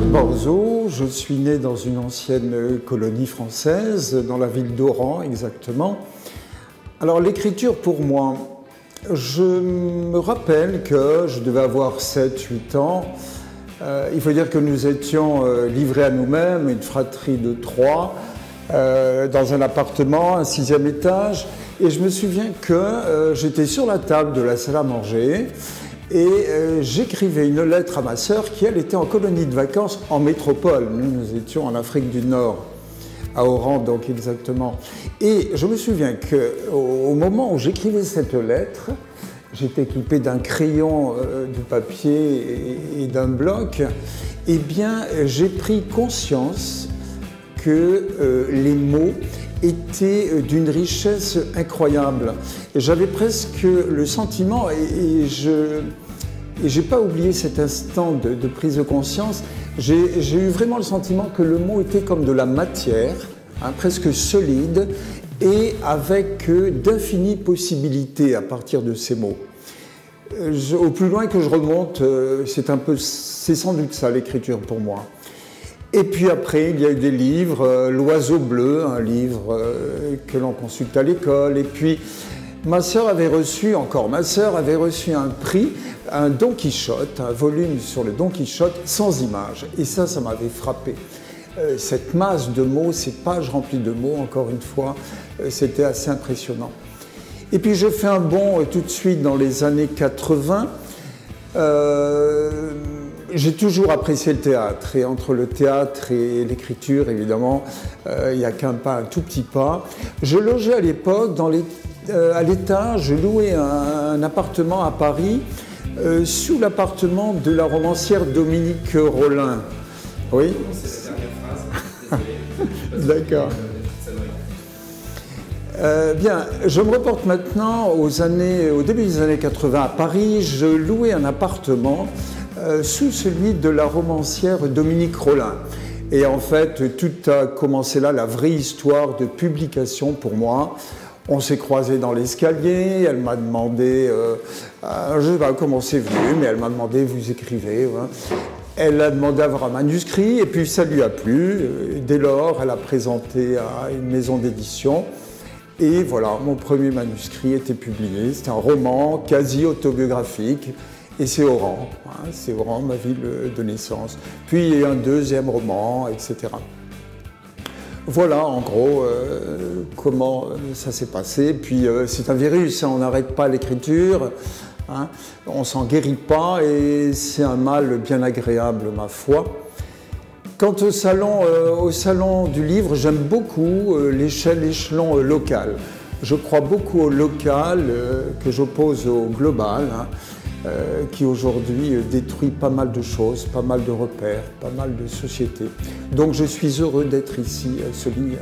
Borzo, je suis né dans une ancienne colonie française, dans la ville d'Oran exactement. Alors l'écriture pour moi, je me rappelle que je devais avoir 7-8 ans. Il faut dire que nous étions livrés à nous-mêmes, une fratrie de 3, dans un appartement, un 6e étage. Et je me souviens que j'étais sur la table de la salle à manger et j'écrivais une lettre à ma sœur qui, elle, était en colonie de vacances en métropole. Nous étions en Afrique du Nord, à Oran donc exactement. Et je me souviens qu'au moment où j'écrivais cette lettre, j'étais équipé d'un crayon, du papier et d'un bloc. Eh bien, j'ai pris conscience que les mots étaient d'une richesse incroyable. J'avais presque le sentiment, et je n'ai pas oublié cet instant de prise de conscience, j'ai eu vraiment le sentiment que le mot était comme de la matière, hein, presque solide, et avec d'infinies possibilités à partir de ces mots. Au plus loin que je remonte, c'est sans doute ça l'écriture pour moi. Et puis après, il y a eu des livres, L'Oiseau bleu, un livre que l'on consulte à l'école. Et puis, ma sœur avait reçu un prix, un Don Quichotte, un volume sur le Don Quichotte sans images. Et ça m'avait frappé. Cette masse de mots, ces pages remplies de mots, encore une fois, c'était assez impressionnant. Et puis, je fais un bond tout de suite dans les années 80. J'ai toujours apprécié le théâtre, et entre le théâtre et l'écriture, évidemment, il n'y a qu'un pas, un tout petit pas. Je logeais à l'époque, à l'étage, je louais un appartement à Paris, sous l'appartement de la romancière Dominique Rollin. Oui? C'est la dernière phrase. D'accord. Bien, je me reporte maintenant au début des années 80 à Paris. Je louais un appartement sous celui de la romancière Dominique Rollin. Et en fait, tout a commencé là, la vraie histoire de publication pour moi. On s'est croisés dans l'escalier, elle m'a demandé, je ne sais pas comment c'est venu, mais elle m'a demandé, vous écrivez, hein. Elle a demandé à avoir un manuscrit, et puis ça lui a plu. Dès lors, elle a présenté à une maison d'édition. Et voilà, mon premier manuscrit était publié. C'était un roman quasi autobiographique. Et c'est Oran, hein, c'est Oran, ma ville de naissance. Puis il y a eu un deuxième roman, etc. Voilà en gros comment ça s'est passé. Puis c'est un virus, hein, on n'arrête pas l'écriture, hein, on ne s'en guérit pas et c'est un mal bien agréable, ma foi. Quant au salon du livre, j'aime beaucoup l'échelon local. Je crois beaucoup au local que j'oppose au global, hein, qui aujourd'hui détruit pas mal de choses, pas mal de repères, pas mal de sociétés. Donc je suis heureux d'être ici, souligné.